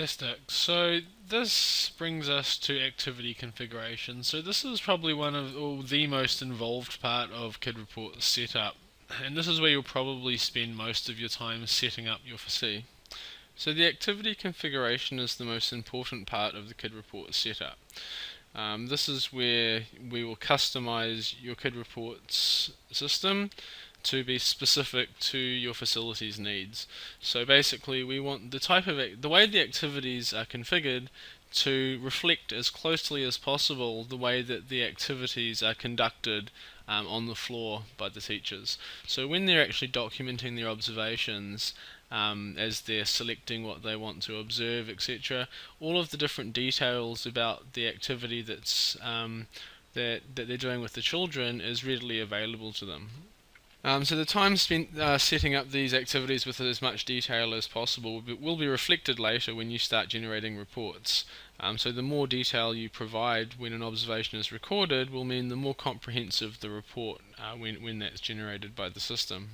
Fantastic. So this brings us to activity configuration. So this is probably one of the most involved part of KidReports setup, and this is where you'll probably spend most of your time setting up your facility. So the activity configuration is the most important part of the KidReports setup. This is where we will customize your KidReports system to be specific to your facility's needs. So basically we want the way the activities are configured to reflect as closely as possible the way that the activities are conducted on the floor by the teachers. So when they're actually documenting their observations, as they're selecting what they want to observe, etc., all of the different details about the activity that they're doing with the children is readily available to them. So the time spent setting up these activities with as much detail as possible will be reflected later when you start generating reports. So the more detail you provide when an observation is recorded will mean the more comprehensive the report when that's generated by the system.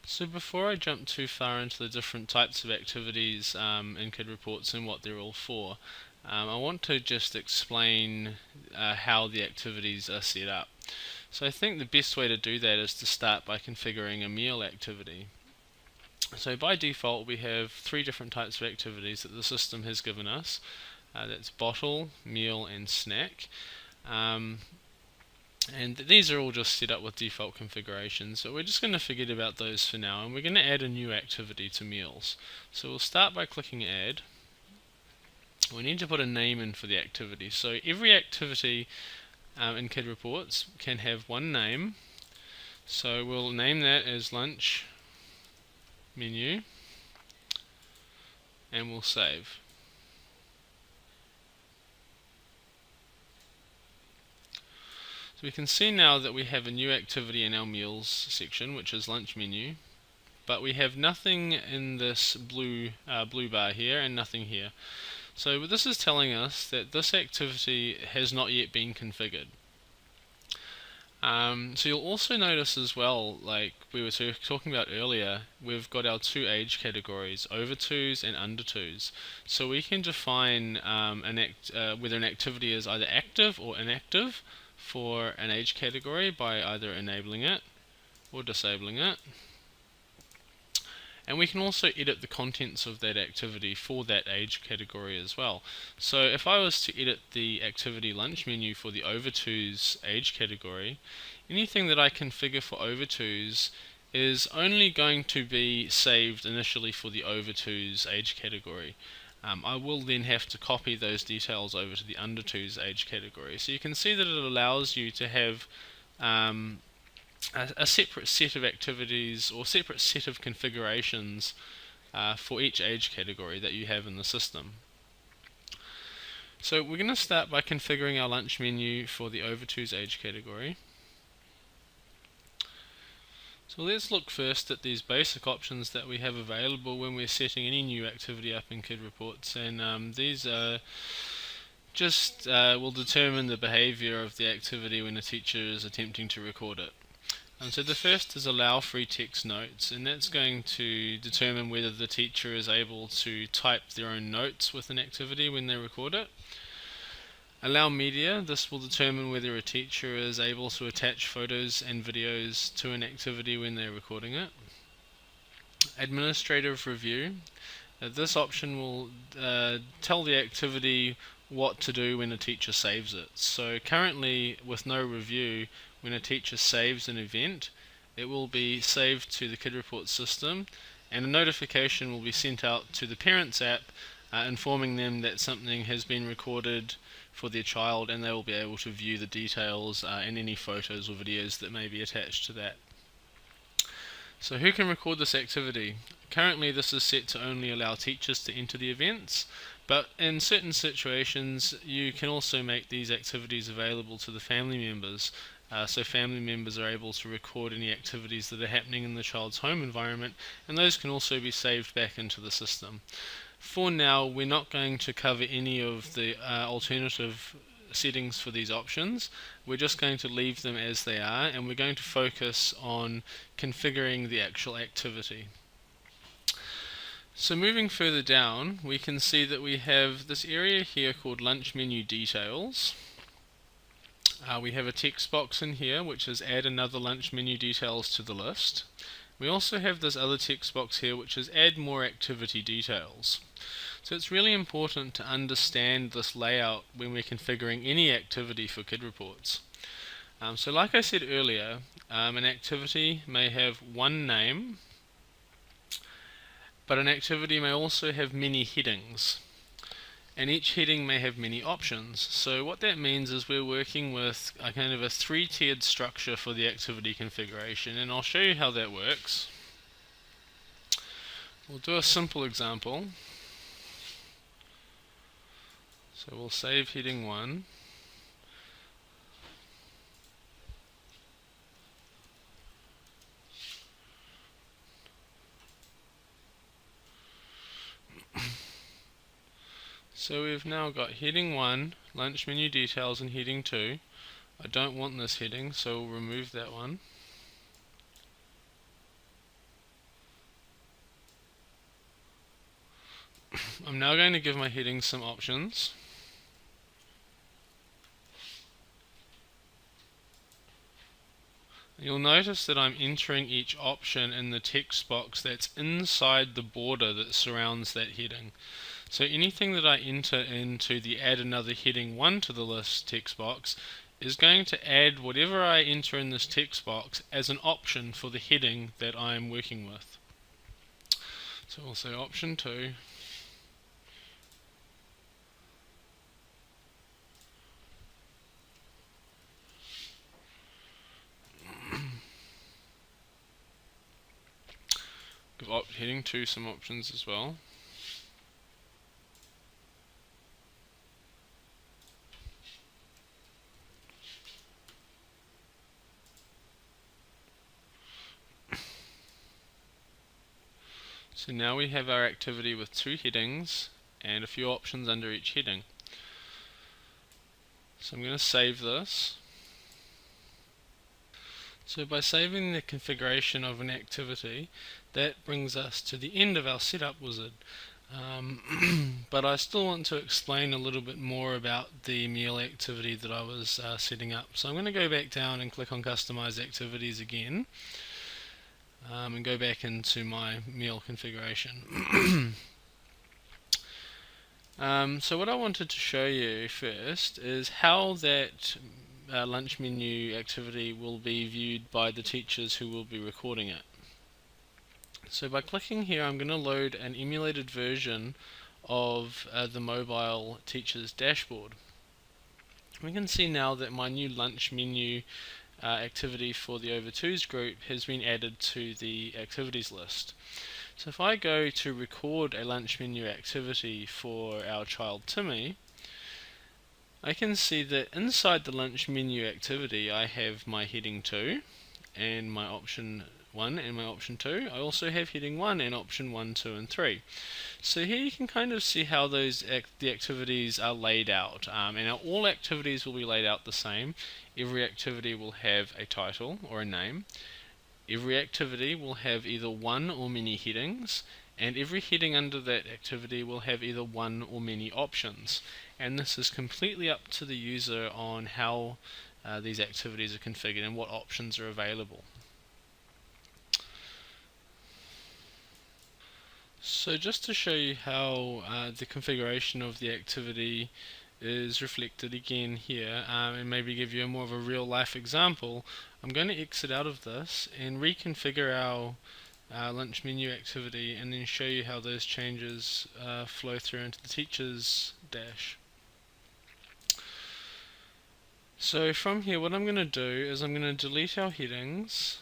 So before I jump too far into the different types of activities in KidReports and what they're all for, I want to just explain how the activities are set up. So I think the best way to do that is to start by configuring a meal activity. So by default we have three different types of activities that the system has given us. That's bottle, meal and snack. And these are all just set up with default configurations, so we're just going to forget about those for now, and we're going to add a new activity to meals. So we'll start by clicking add. We need to put a name in for the activity. So every activity in KidReports can have one name. So we'll name that as lunch menu and we'll save. So we can see now that we have a new activity in our meals section, which is lunch menu, but we have nothing in this blue bar here and nothing here. So this is telling us that this activity has not yet been configured. So you'll also notice as well, like we were talking about earlier, we've got our two age categories, over 2s and under 2s. So we can define whether an activity is either active or inactive for an age category by either enabling it or disabling it. And we can also edit the contents of that activity for that age category as well. So if I was to edit the activity lunch menu for the over 2s age category, anything that I configure for over 2s is only going to be saved initially for the over 2s age category. I will then have to copy those details over to the under 2s age category. So you can see that it allows you to have a separate set of activities or separate set of configurations for each age category that you have in the system. So we're going to start by configuring our lunch menu for the over 2s age category. So let's look first at these basic options that we have available when we're setting any new activity up in KidReports, and these are just will determine the behavior of the activity when a teacher is attempting to record it. So the first is allow free text notes, and that's going to determine whether the teacher is able to type their own notes with an activity when they record it. Allow media, this will determine whether a teacher is able to attach photos and videos to an activity when they're recording it. Administrative review, this option will tell the activity what to do when a teacher saves it. So currently with no review, when a teacher saves an event, it will be saved to the KidReports system and a notification will be sent out to the parents app informing them that something has been recorded for their child, and they will be able to view the details and any photos or videos that may be attached to that. So who can record this activity? Currently this is set to only allow teachers to enter the events, but in certain situations you can also make these activities available to the family members. So family members are able to record any activities that are happening in the child's home environment, and those can also be saved back into the system. For now, we're not going to cover any of the alternative settings for these options. We're just going to leave them as they are, and we're going to focus on configuring the actual activity. So moving further down, we can see that we have this area here called lunch menu details. We have a text box in here which is add another lunch menu details to the list. We also have this other text box here which is add more activity details. So it's really important to understand this layout when we're configuring any activity for KidReports. So like I said earlier, an activity may have one name, but an activity may also have many headings. And each heading may have many options. So what that means is we're working with a kind of a three-tiered structure for the activity configuration, and I'll show you how that works. We'll do a simple example. So we'll save heading 1. So we've now got heading 1, lunch menu details, and heading 2. I don't want this heading, so we'll remove that one. I'm now going to give my headings some options. You'll notice that I'm entering each option in the text box that's inside the border that surrounds that heading. So anything that I enter into the add another heading 1 to the list text box is going to add whatever I enter in this text box as an option for the heading that I am working with. So we'll say option 2. Give heading 2 some options as well. So now we have our activity with 2 headings and a few options under each heading. So I'm going to save this. So by saving the configuration of an activity, that brings us to the end of our setup wizard. But I still want to explain a little bit more about the meal activity that I was setting up. So I'm going to go back down and click on Customize Activities again, and go back into my meal configuration. So what I wanted to show you first is how that lunch menu activity will be viewed by the teachers who will be recording it. So by clicking here, I'm going to load an emulated version of the mobile teacher's dashboard. We can see now that my new lunch menu activity for the over 2s group has been added to the activities list. So if I go to record a lunch menu activity for our child Timmy, I can see that inside the lunch menu activity I have my heading 2 and my option 1 and my option 2. I also have heading 1 and option 1, 2 and 3. So here you can kind of see how those the activities are laid out, and all activities will be laid out the same. Every activity will have a title or a name. Every activity will have either one or many headings, and every heading under that activity will have either one or many options. And this is completely up to the user on how these activities are configured and what options are available. So just to show you how the configuration of the activity is reflected again here, and maybe give you more of a real life example, I'm going to exit out of this and reconfigure our lunch menu activity and then show you how those changes flow through into the teacher's dash. So from here what I'm going to do is I'm going to delete our headings.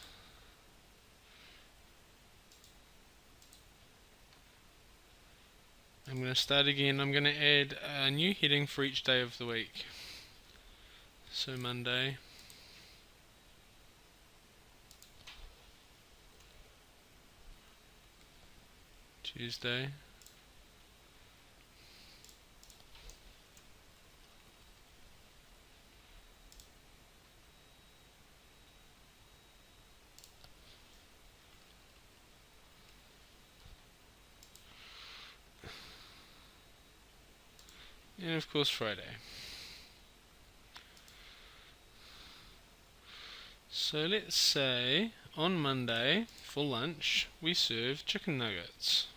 I'm going to start again. I'm going to add a new heading for each day of the week. So Monday, Tuesday, and of course Friday. So let's say on Monday for lunch we serve chicken nuggets.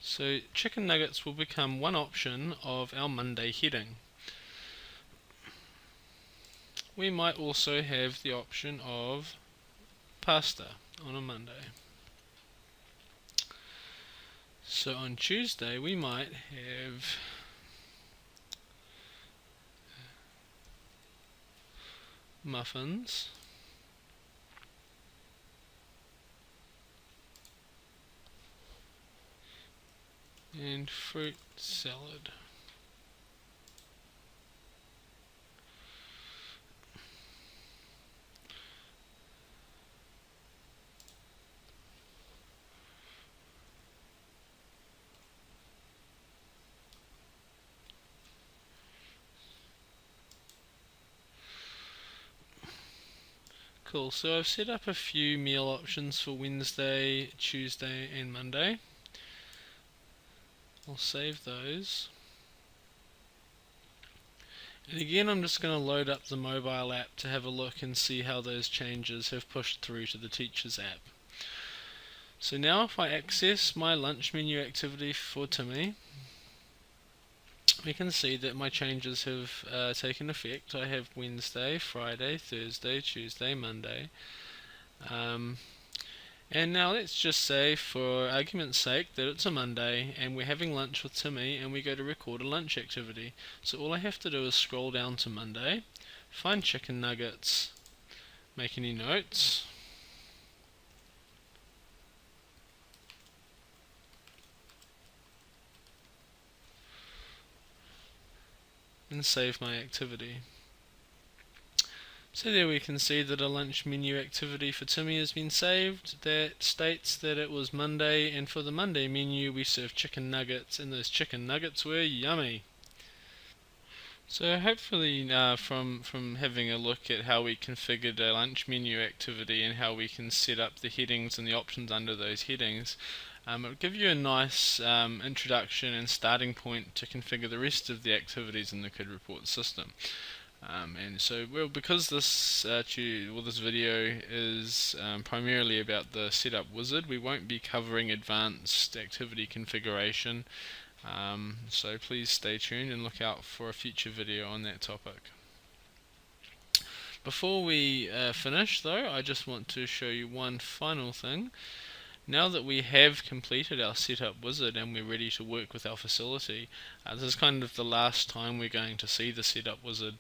So chicken nuggets will become one option of our Monday heading. We might also have the option of pasta on a Monday. So on Tuesday we might have muffins, and fruit salad. Cool, so I've set up a few meal options for Wednesday, Tuesday and Monday. I'll save those. And again, I'm just going to load up the mobile app to have a look and see how those changes have pushed through to the Teachers app. So now if I access my lunch menu activity for Timmy, we can see that my changes have taken effect. I have Wednesday, Friday, Thursday, Tuesday, Monday. And now let's just say, for argument's sake, that it's a Monday and we're having lunch with Timmy and we go to record a lunch activity. So all I have to do is scroll down to Monday, find chicken nuggets, make any notes, and save my activity. So there we can see that a lunch menu activity for Timmy has been saved that states that it was Monday, and for the Monday menu we served chicken nuggets, and those chicken nuggets were yummy. So hopefully from having a look at how we configured a lunch menu activity and how we can set up the headings and the options under those headings, it'll give you a nice introduction and starting point to configure the rest of the activities in the KidReports system. And so, well, because this this video is primarily about the setup wizard, we won't be covering advanced activity configuration. So please stay tuned and look out for a future video on that topic. Before we finish though, I just want to show you one final thing. Now that we have completed our setup wizard and we're ready to work with our facility, this is kind of the last time we're going to see the setup wizard.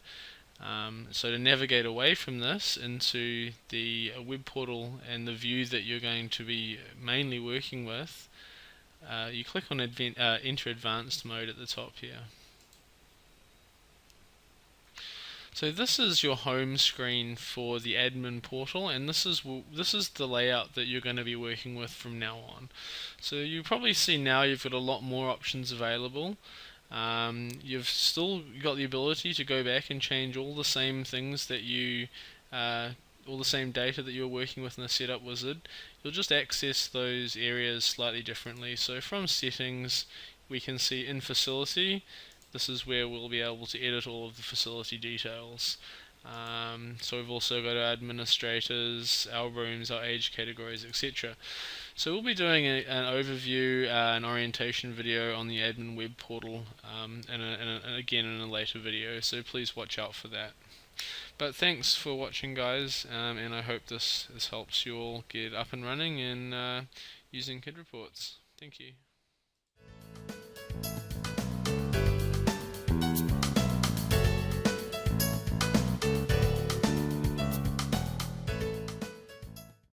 So to navigate away from this into the web portal and the view that you're going to be mainly working with, you click on Enter Advanced Mode at the top here. So this is your home screen for the admin portal, and this is the layout that you're going to be working with from now on. So you probably see now you've got a lot more options available. You've still got the ability to go back and change all the same things that you all the same data that you're working with in the setup wizard. You'll just access those areas slightly differently. So from settings, we can see in facility, this is where we'll be able to edit all of the facility details. So we've also got our administrators, our rooms, our age categories, etc. So we'll be doing an overview, an orientation video on the admin web portal, and again in a later video, so please watch out for that. But thanks for watching, guys, and I hope this helps you all get up and running and using KidReports. Thank you.